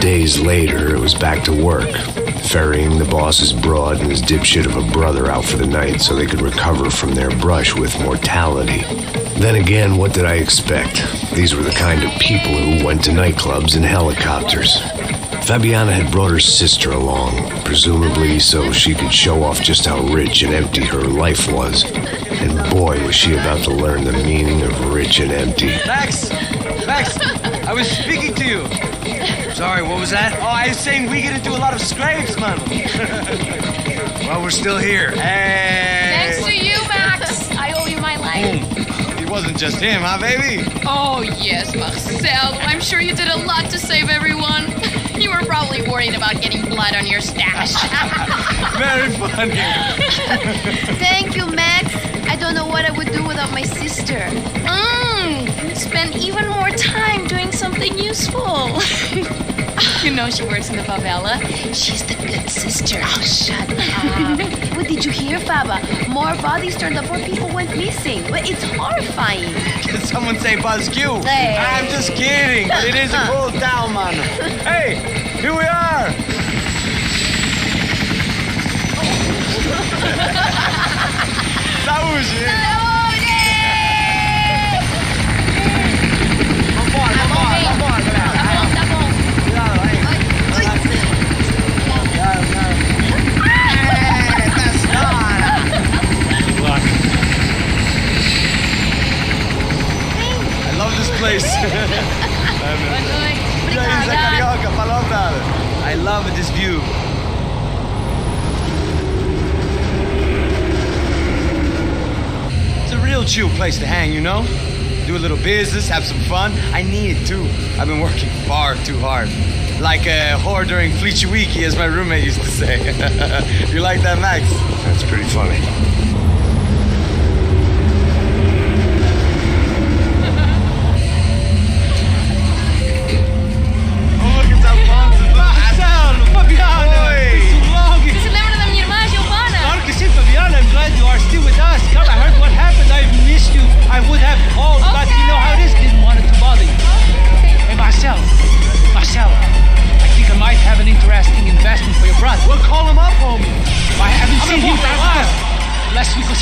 days later, it was back to work, ferrying the boss's broad and his dipshit of a brother out for the night so they could recover from their brush with mortality. Then again, what did I expect? These were the kind of people who went to nightclubs in helicopters. Fabiana had brought her sister along, presumably so she could show off just how rich and empty her life was. And boy, was she about to learn the meaning of rich and empty. Max, I was speaking to you. Sorry, what was that? Oh, I was saying we get into a lot of scrapes, man. Well, we're still here. Hey. Thanks to you, Max. I owe you my life. It wasn't just him, huh, baby? Oh, yes, Marcel. I'm sure you did a lot to save everyone. You were probably worried about getting blood on your stash. Very funny. Thank you, Max. I don't know what I would do without my sister. Spend even more time doing something useful. You know she works in the favela. She's the good sister. Oh, shut up. What did you hear, Faba? More bodies turned up where people went missing. But it's horrifying. Did someone say Buzz Q? Hey. I'm just kidding. But it is a cool town, man. Hey, here we are. Saúde. Place. I love this view. It's a real chill place to hang, you know? Do a little business, have some fun. I need it too. I've been working far too hard. Like a whore during Fleechy Weeky, as my roommate used to say. You like that, Max? That's pretty funny.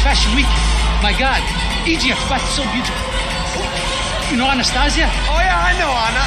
Fashion week. My God, Egypt, but so beautiful. You know Anastasia? Oh yeah, I know Anna.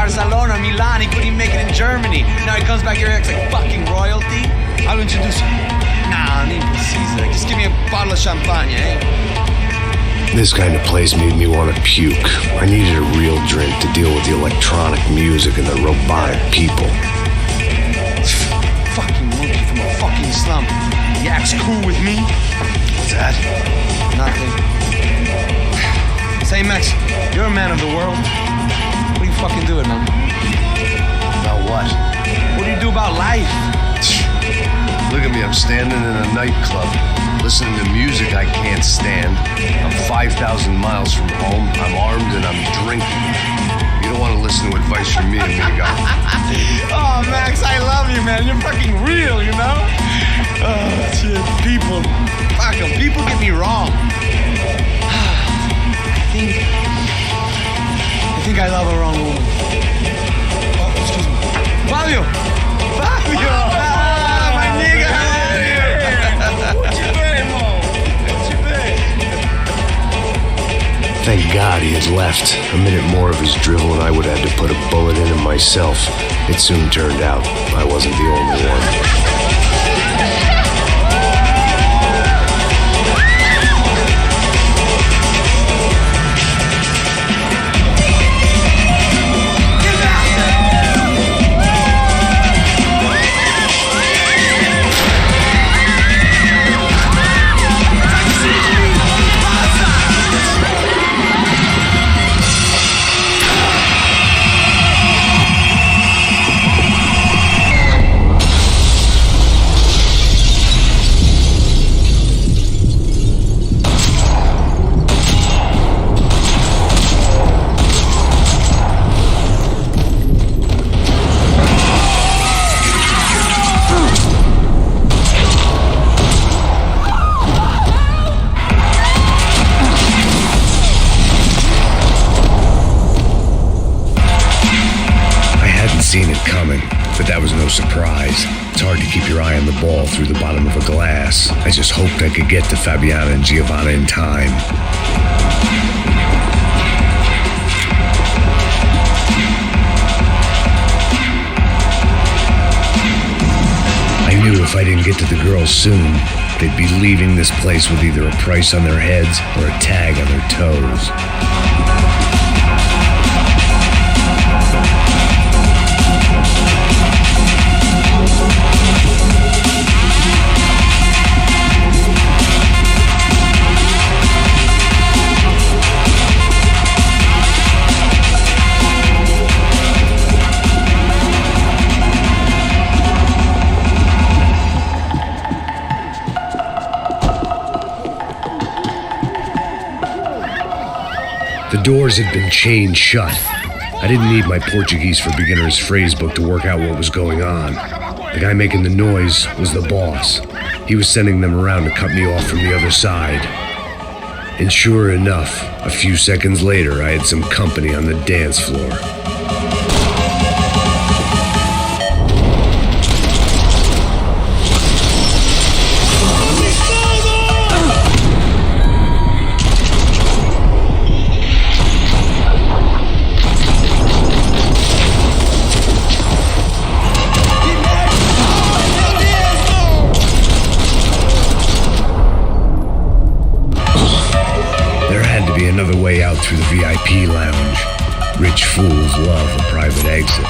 Barcelona, Milan, he couldn't even make it in Germany. Now he comes back here and acts like fucking royalty. I'll introduce you. Nah, I need Caesar. Just give me a bottle of champagne, eh? This kind of place made me want to puke. I needed a real drink to deal with the electronic music and the robotic people. Fucking monkey from a fucking slum. He acts cool with me. What's that? Nothing. Say, Max, you're a man of the world. What do you fucking do it, man? About what? What do you do about life? Look at me, I'm standing in a nightclub, listening to music I can't stand. I'm 5,000 miles from home, I'm armed and I'm drinking. You don't want to listen to advice from me, amigo. Oh, Max, I love you, man. You're fucking real, you know? Oh, shit, people. Fuck 'em. People get me wrong. I think I love a wrong woman. God he had left. A minute more of his drivel and I would have had to put a bullet in him myself. It soon turned out I wasn't the only one. Seen it coming, but that was no surprise. It's hard to keep your eye on the ball through the bottom of a glass. I just hoped I could get to Fabiana and Giovanna in time. I knew if I didn't get to the girls soon, they'd be leaving this place with either a price on their heads or a tag on their toes. The doors had been chained shut. I didn't need my Portuguese for Beginners phrase book to work out what was going on. The guy making the noise was the boss. He was sending them around to cut me off from the other side. And sure enough, a few seconds later, I had some company on the dance floor. Another way out through the VIP lounge. Rich fools love a private exit.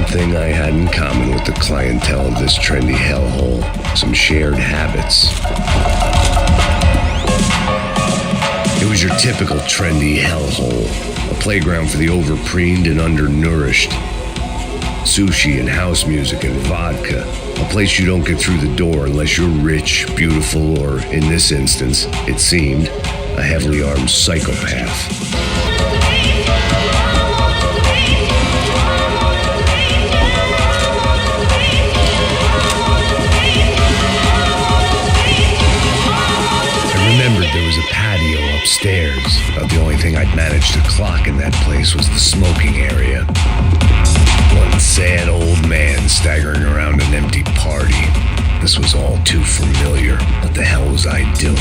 Thing I had in common with the clientele of this trendy hellhole, some shared habits. It was your typical trendy hellhole, a playground for the overpreened and undernourished. Sushi and house music and vodka, a place you don't get through the door unless you're rich, beautiful, or, in this instance, it seemed, a heavily armed psychopath. There was a patio upstairs. About the only thing I'd managed to clock in that place was the smoking area. One sad old man staggering around an empty party. This was all too familiar. What the hell was I doing?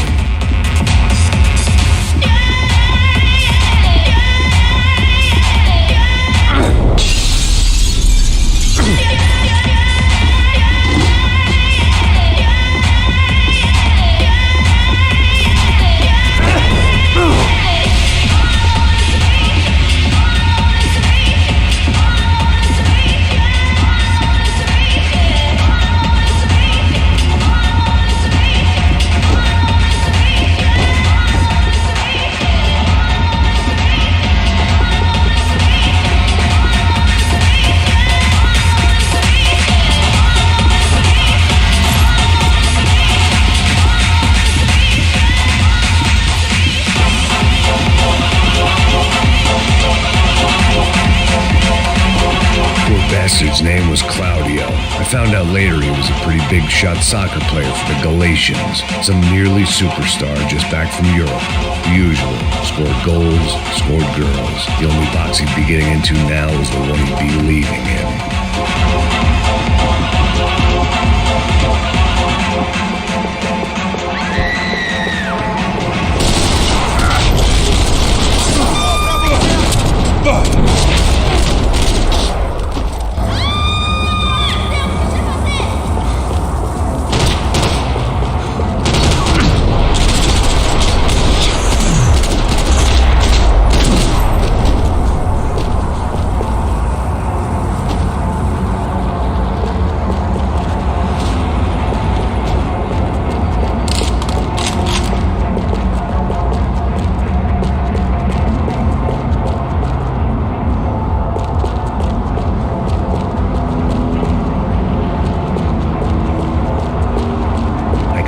found out later he was a pretty big shot soccer player for the Galatians, some nearly superstar just back from Europe. The usual, scored goals, scored girls. The only box he'd be getting into now was the one he'd be leaving in.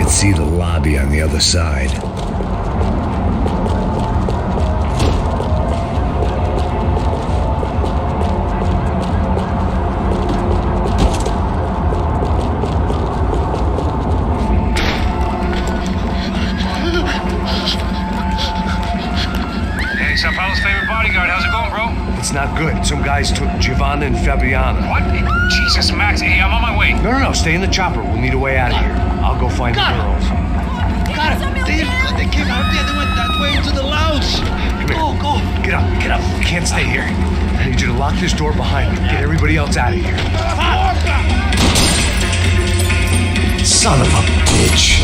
See the lobby on the other side. Hey, Sao Paulo's favorite bodyguard. How's it going, bro? It's not good. Some guys took Giovanna and Fabiana. What? Jesus, Max. Hey, I'm on my way. No, stay in the chopper. We'll need a way out of here. I'll go find the girls. Cara, they came out there. They went that way into the lounge. Go. Get up. We can't stay here. I need you to lock this door behind you. Get everybody else out of here. Son of a bitch.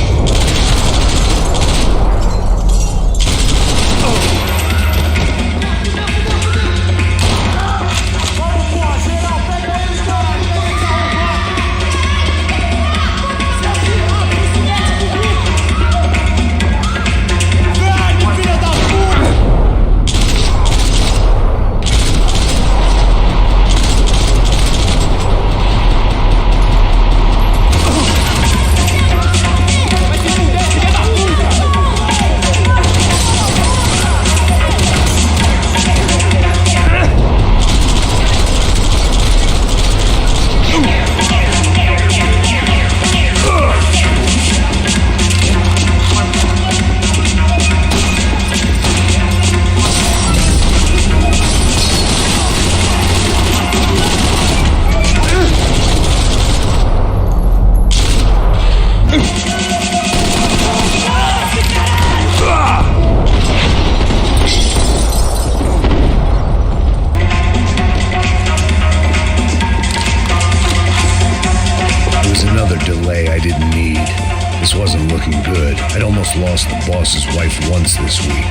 I'd almost lost the boss's wife once this week.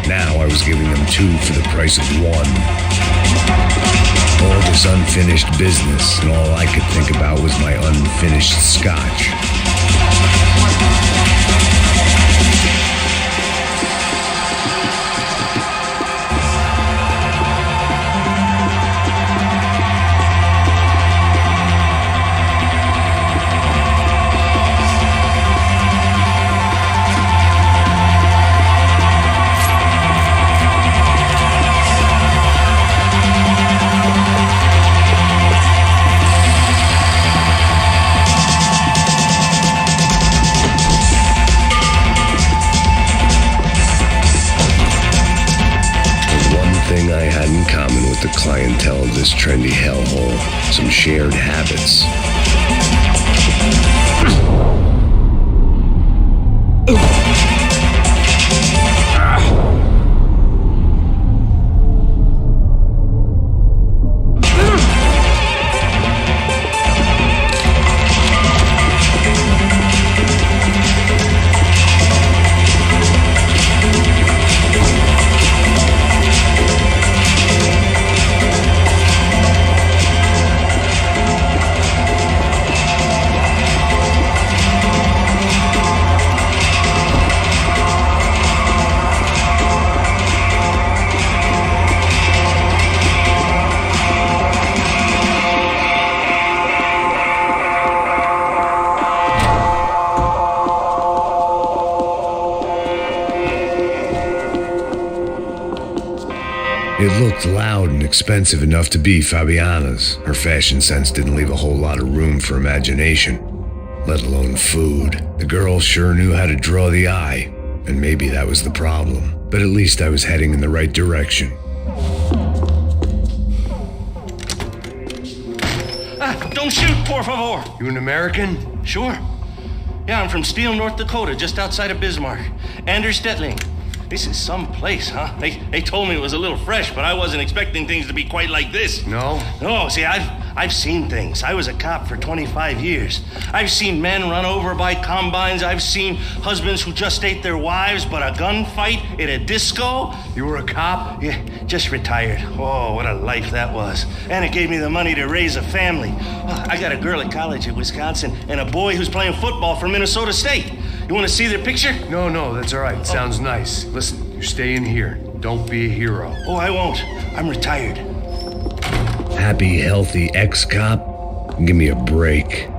Now I was giving them two for the price of one. All this unfinished business, and all I could think about was my unfinished scotch. The clientele of this trendy hellhole, some shared habits. It looked loud and expensive enough to be Fabiana's. Her fashion sense didn't leave a whole lot of room for imagination, let alone food. The girl sure knew how to draw the eye, and maybe that was the problem. But at least I was heading in the right direction. Don't shoot, por favor. You an American? Sure. Yeah, I'm from Steele, North Dakota, just outside of Bismarck. Anders Stetling. This is some place, huh? They told me it was a little fresh, but I wasn't expecting things to be quite like this. No? No, see, I've seen things. I was a cop for 25 years. I've seen men run over by combines. I've seen husbands who just ate their wives, but a gunfight at a disco. You were a cop? Yeah, just retired. Oh, what a life that was. And it gave me the money to raise a family. I got a girl at college at Wisconsin and a boy who's playing football for Minnesota State. You want to see their picture? No, that's all right. Sounds nice. Listen, you're staying here. Don't be a hero. Oh, I won't. I'm retired. Happy, healthy ex-cop? Give me a break.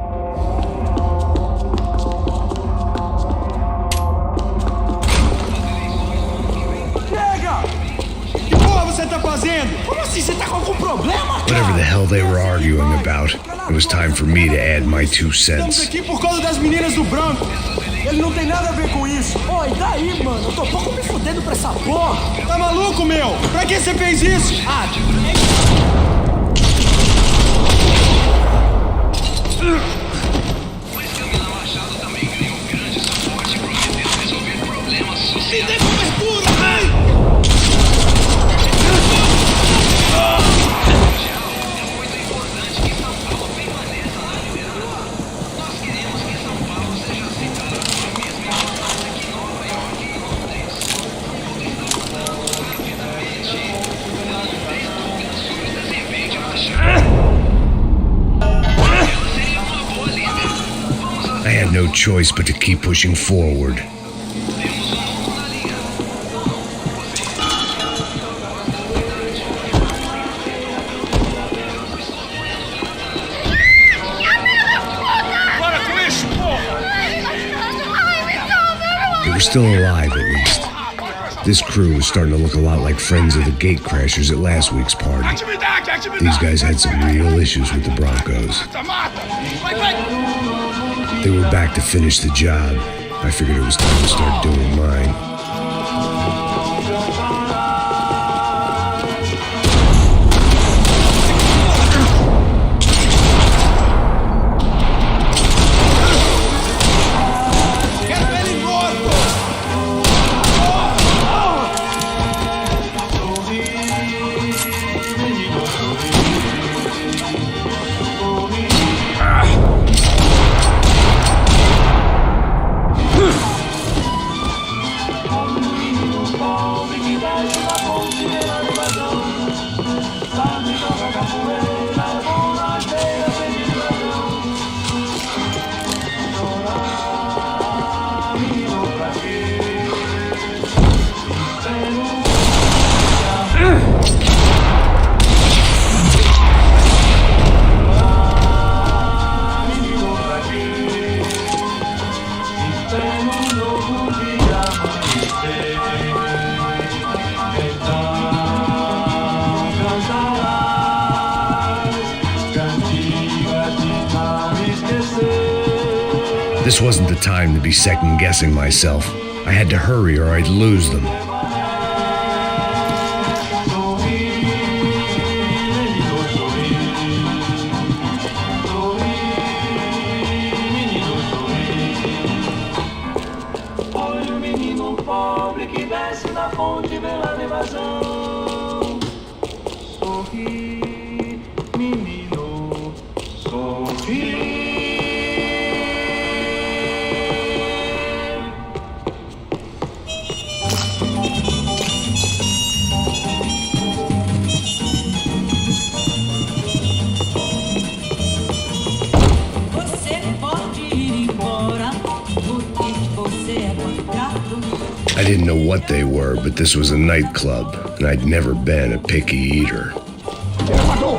Whatever the hell they were arguing about, it was time for me to add my 2 cents. Estamos aqui por causa das meninas do branco. Ele não tem nada a ver com isso. Ó, e daí, mano? Eu tô pouco me fudendo pra essa porra. Tá maluco, meu? Pra que você fez isso? Ah, me dê cobertura, vai! I had no choice but to keep pushing forward. They were still alive, at least. This crew was starting to look a lot like friends of the gatecrashers at last week's party. These guys had some real issues with the Broncos. They were back to finish the job. I figured it was time to start doing mine. This wasn't the time to be second-guessing myself. I had to hurry or I'd lose them. I didn't know what they were, but this was a nightclub, and I'd never been a picky eater. Elevador!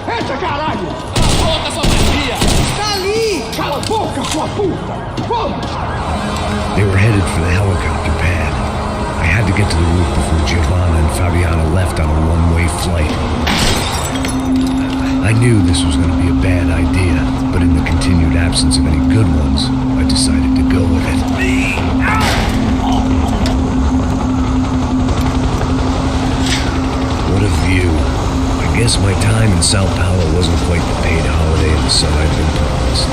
Entra, caralho! Volta, sua magia! Tá ali! Cala a boca, sua puta! Vamos! They were headed for the helicopter pad. I had to get to the roof before Giovanna and Fabiana left on a one-way flight. I knew this was going to be a bad idea, but in the continued absence of any good ones, I decided to go with it. What a view. I guess my time in Sao Paulo wasn't quite the paid holiday in the sun I'd been promised.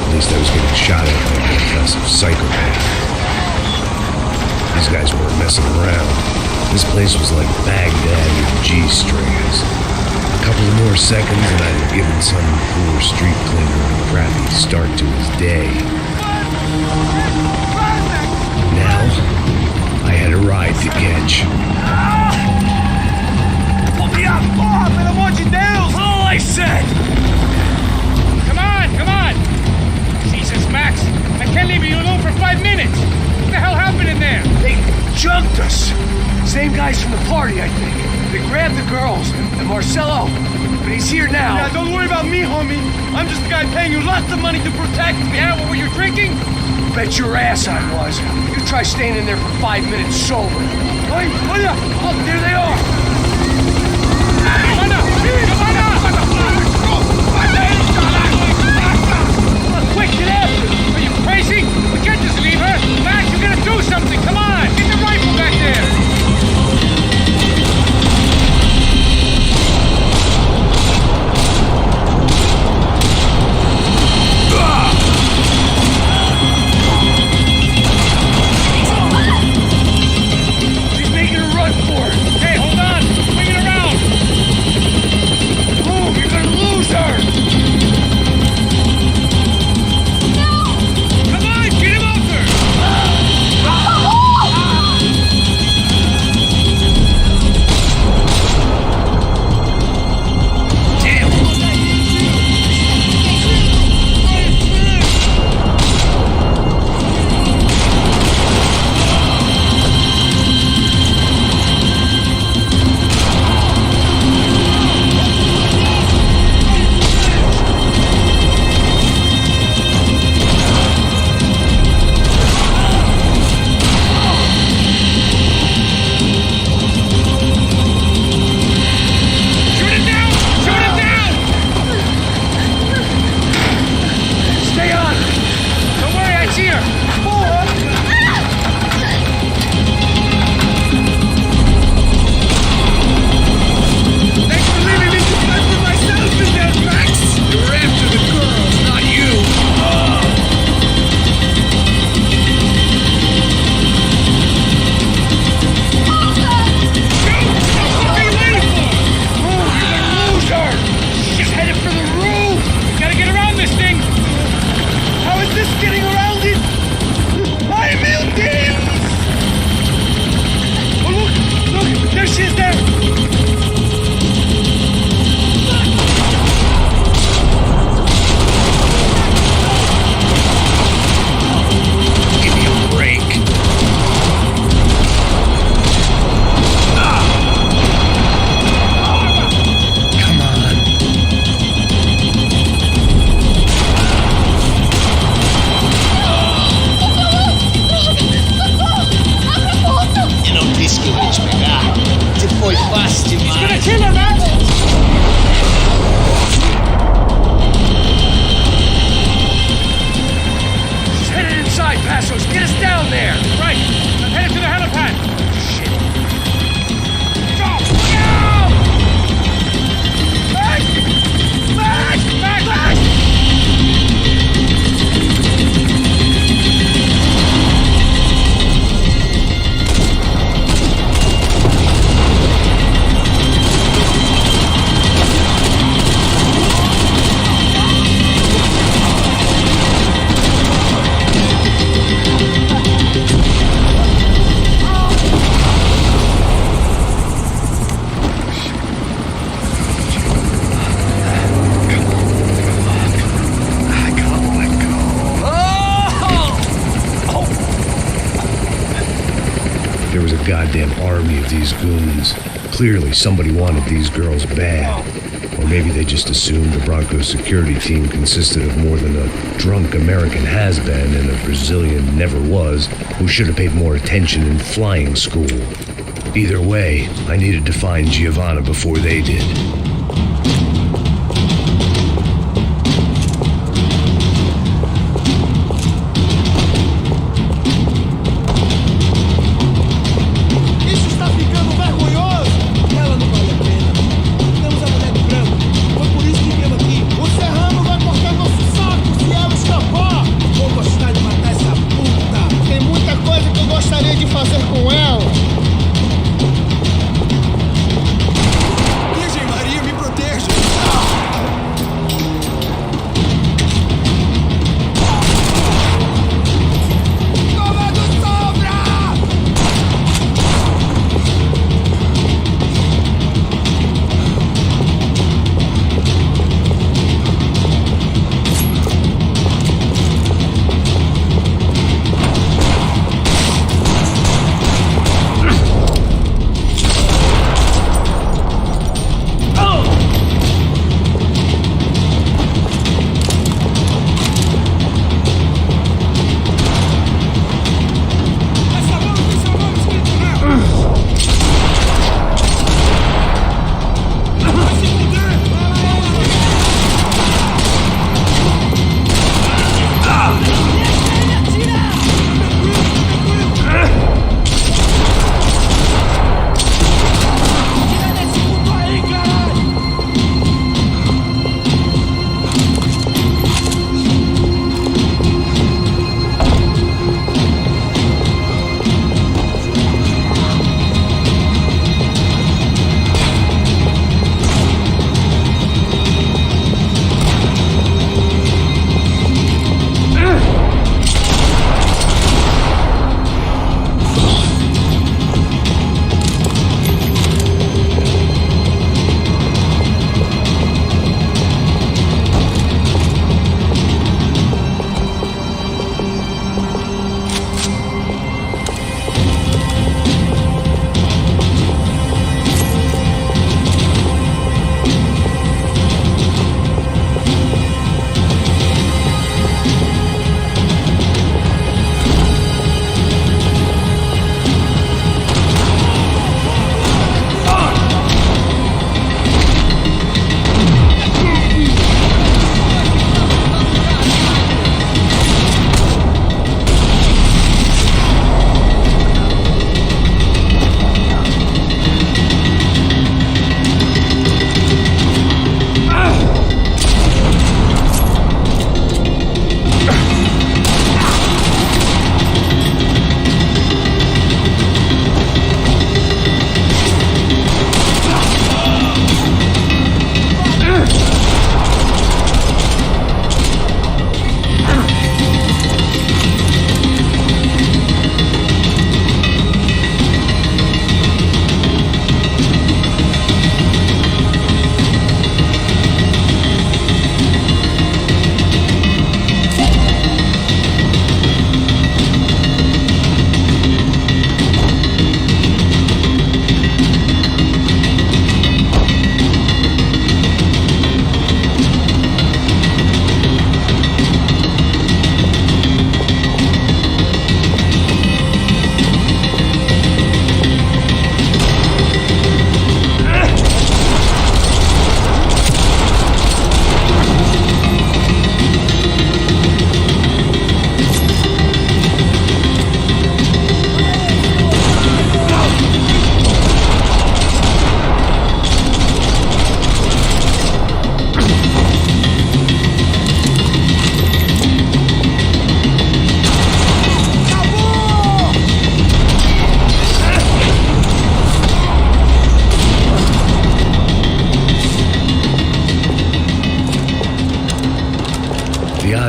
At least I was getting shot at by an aggressive psychopath. These guys weren't messing around. This place was like Baghdad with G-strings. A couple of more seconds and I'd have given some poor street cleaner a crappy start to his day. Now, I had a ride to catch. Pelo amor de Deus! All I said! Come on! Jesus, Max, I can't leave you alone for 5 minutes. What the hell happened in there? They jumped us. Same guys from the party, I think. They grabbed the girls and Marcelo, but he's here now. Yeah, don't worry about me, homie. I'm just the guy paying you lots of money to protect me. Yeah, what were you drinking? Bet your ass I was. You try staying in there for 5 minutes sober. Hey, oh yeah. Look, there they are. Quick, get after! Are you crazy? We can't just leave her! Max, you gotta do something! Come on! Get the rifle back there! She's making a run for it. Hey, hold on! Swing it around! Move, you're gonna lose her. Come on, get him over! Goddamn army of these goons. Clearly somebody wanted these girls bad. Or maybe they just assumed the Broncos security team consisted of more than a drunk American has-been and a Brazilian never-was who should have paid more attention in flying school. Either way, I needed to find Giovanna before they did.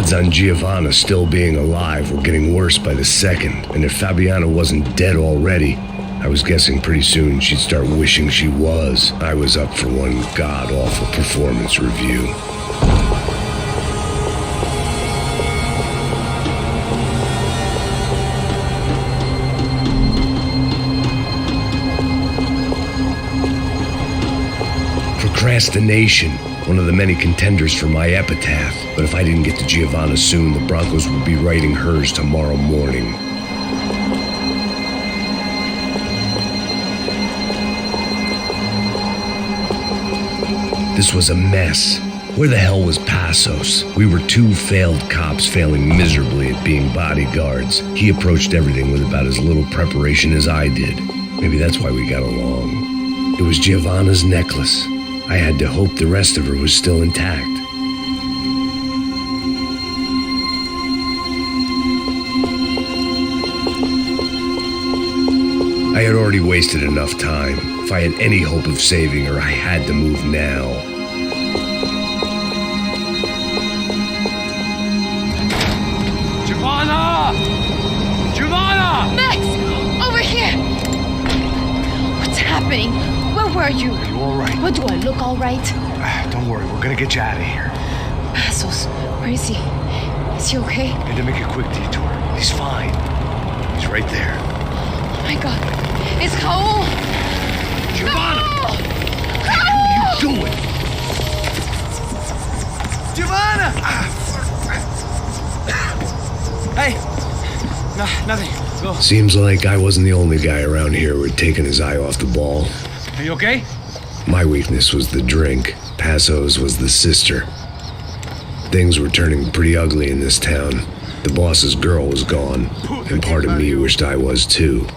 odds on Giovanna still being alive were getting worse by the second, and if Fabiana wasn't dead already, I was guessing pretty soon she'd start wishing she was. I was up for one god-awful performance review. destination, one of the many contenders for my epitaph. But if I didn't get to Giovanna soon, the Broncos would be writing hers tomorrow morning. This was a mess. Where the hell was Passos? We were two failed cops failing miserably at being bodyguards. He approached everything with about as little preparation as I did. Maybe that's why we got along. It was Giovanna's necklace. I had to hope the rest of her was still intact. I had already wasted enough time. If I had any hope of saving her, I had to move now. Giovanna! Giovanna! Max! Over here! What's happening? Where were you? Are you all right? What, do I look all right? Don't worry, we're gonna get you out of here. Passos, where is he? Is he okay? Had to make a quick detour. He's fine. He's right there. Oh my God. It's Raul! Giovanna! Raul! What are you doing? Giovanna! Hey! No, nothing. Go. Seems like I wasn't the only guy around here who had taken his eye off the ball. Are you okay? My weakness was the drink. Passos was the sister. Things were turning pretty ugly in this town. The boss's girl was gone, and part of me wished I was too.